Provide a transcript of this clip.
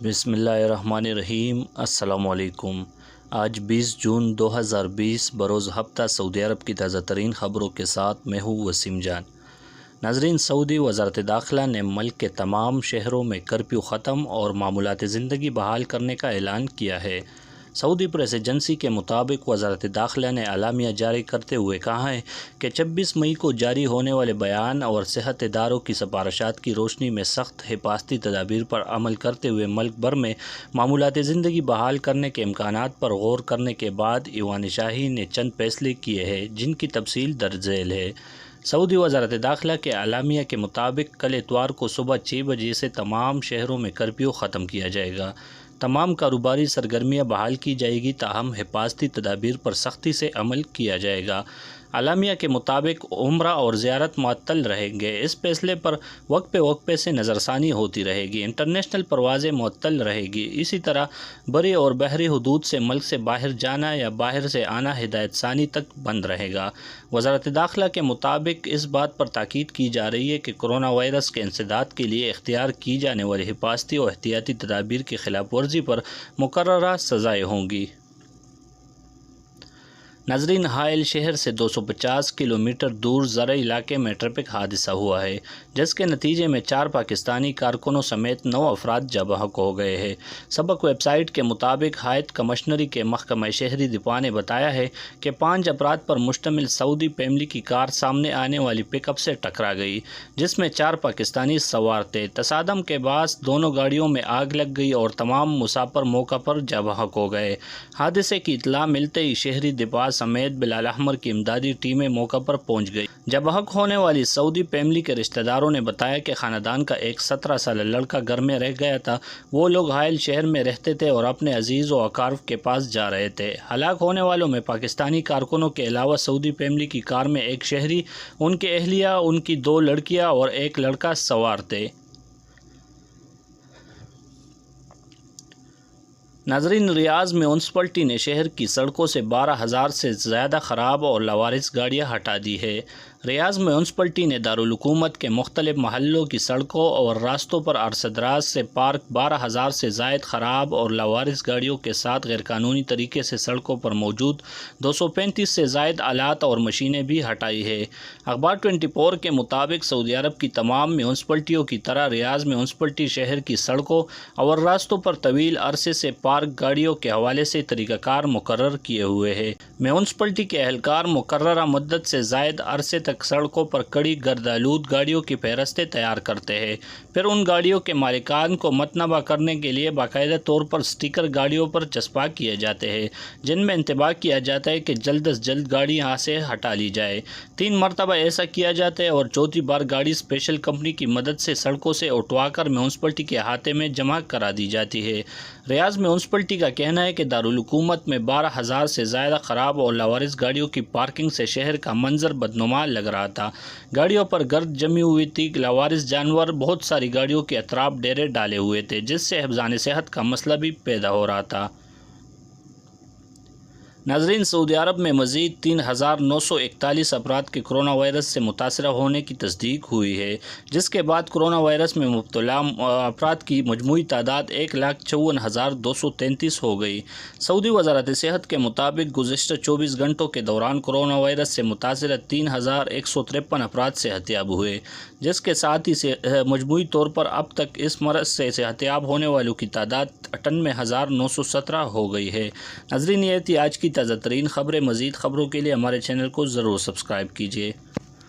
بسم اللہ الرحمن الرحیم۔ السلام علیکم۔ آج 20 جون 2020 بروز ہفتہ سعودی عرب کی تازہ ترین خبروں کے ساتھ میں ہوں وسیم جان۔ ناظرین، سعودی وزارت داخلہ نے ملک کے تمام شہروں میں کرفیو ختم اور معمولات زندگی بحال کرنے کا اعلان کیا ہے۔ سعودی پریس ایجنسی کے مطابق وزارت داخلہ نے اعلامیہ جاری کرتے ہوئے کہا ہے کہ 26 مئی کو جاری ہونے والے بیان اور صحت اداروں کی سفارشات کی روشنی میں سخت حفاظتی تدابیر پر عمل کرتے ہوئے ملک بھر میں معمولات زندگی بحال کرنے کے امکانات پر غور کرنے کے بعد ایوان شاہی نے چند فیصلے کیے ہیں، جن کی تفصیل درج ذیل ہے۔ سعودی وزارت داخلہ کے اعلامیہ کے مطابق کل اتوار کو صبح 6 بجے سے تمام شہروں میں کرفیو ختم کیا جائے گا۔ تمام کاروباری سرگرمیاں بحال کی جائے گی، تاہم حفاظتی تدابیر پر سختی سے عمل کیا جائے گا۔ اعلامیہ کے مطابق عمرہ اور زیارت معطل رہیں گے۔ اس فیصلے پر وقفے وقفے سے نظر ثانی ہوتی رہے گی۔ انٹرنیشنل پروازیں معطل رہے گی۔ اسی طرح بری اور بحری حدود سے ملک سے باہر جانا یا باہر سے آنا ہدایت ثانی تک بند رہے گا۔ وزارت داخلہ کے مطابق اس بات پر تاکید کی جا رہی ہے کہ کورونا وائرس کے انسداد کے لیے اختیار کی جانے والی حفاظتی اور احتیاطی تدابیر کی خلاف ورزی پر مقررہ سزائیں ہوں گی۔ ناظرین، حائل شہر سے 250 کلومیٹر دور زرعی علاقے میں ٹریفک حادثہ ہوا ہے، جس کے نتیجے میں 4 پاکستانی کارکنوں سمیت 9 افراد جاں بحق ہو گئے ہیں۔ سبق ویب سائٹ کے مطابق ہائٹ کمشنری کے محکمہ شہری دفاع نے بتایا ہے کہ 5 افراد پر مشتمل سعودی فیملی کی کار سامنے آنے والی پک اپ سے ٹکرا گئی، جس میں 4 پاکستانی سوار تھے۔ تصادم کے باعث دونوں گاڑیوں میں آگ لگ گئی اور تمام مسافر موقع پر جاں بحق ہو گئے۔ حادثے کی اطلاع ملتے ہی شہری دفاع سمیت بلال احمر کی امدادی ٹیمیں موقع پر پہنچ گئی۔ جاں بحق ہونے والی سعودی فیملی کے رشتہ داروں نے بتایا کہ خاندان کا ایک 17 سالہ لڑکا گھر میں رہ گیا تھا۔ وہ لوگ حائل شہر میں رہتے تھے اور اپنے عزیز و اقارب کے پاس جا رہے تھے۔ ہلاک ہونے والوں میں پاکستانی کارکنوں کے علاوہ سعودی فیملی کی کار میں ایک شہری، ان کی اہلیہ، ان کی 2 لڑکیاں اور ایک لڑکا سوار تھے۔ ناظرین، ریاض میونسپلٹی نے شہر کی سڑکوں سے 12,000 سے زیادہ خراب اور لاوارث گاڑیاں ہٹا دی ہیں۔ ریاض میونسپلٹی نے دارالحکومت کے مختلف محلوں کی سڑکوں اور راستوں پر عرصہ دراز سے پارک 12,000 سے زائد خراب اور لاوارث گاڑیوں کے ساتھ غیرقانونی طریقے سے سڑکوں پر موجود 235 سے زائد آلات اور مشینیں بھی ہٹائی ہیں۔ اخبار 24 کے مطابق سعودی عرب کی تمام میونسپلٹیوں کی طرح ریاض میونسپلٹی شہر کی سڑکوں اور راستوں پر طویل عرصے سے پارک گاڑیوں کے حوالے سے طریقہ کار مقرر کیے ہوئے ہیں۔ میونسپلٹی کے اہلکار مقررہ مدت سے زائد عرصے تک سڑکوں پر کڑی گردآلود گاڑیوں کی فہرستیں تیار کرتے ہیں، پھر ان گاڑیوں کے مالکان کو متنبہ کرنے کے لیے باقاعدہ طور پر سٹیکر گاڑیوں پر چسپاں کیے جاتے ہیں، جن میں انتباہ کیا جاتا ہے کہ جلد از جلد گاڑی یہاں سے ہٹا لی جائے۔ 3 مرتبہ ایسا کیا جاتا ہے اور چوتھی بار گاڑی اسپیشل کمپنی کی مدد سے سڑکوں سے اٹھوا کر میونسپلٹی کے احاطے میں جمع کرا دی جاتی ہے۔ ریاض میونسپلٹی کا کہنا ہے کہ دارالحکومت میں 12,000 سے زیادہ خراب اور لاوارث گاڑیوں کی پارکنگ سے شہر کا منظر بدنما لگ رہا تھا۔ گاڑیوں پر گرد جمی ہوئی تھی، لاوارث جانور بہت ساری گاڑیوں کے اطراف ڈیرے ڈالے ہوئے تھے، جس سے حفظان صحت کا مسئلہ بھی پیدا ہو رہا تھا۔ ناظرین، سعودی عرب میں مزید 3,941 افراد کے کورونا وائرس سے متاثرہ ہونے کی تصدیق ہوئی ہے، جس کے بعد کورونا وائرس میں مبتلا افراد کی مجموعی تعداد 1,54,233 ہو گئی۔ سعودی وزارت صحت کے مطابق گزشتہ 24 گھنٹوں کے دوران کورونا وائرس سے متاثرہ 3,153 افراد صحت یاب ہوئے، جس کے ساتھ ہی مجموعی طور پر اب تک اس مرض سے صحت یاب ہونے والوں کی تعداد 98,917 ہو گئی ہے۔ ناظرین، یہ تھی آج کی تازہ ترین خبریں۔ مزید خبروں کے لیے ہمارے چینل کو ضرور سبسکرائب کیجیے۔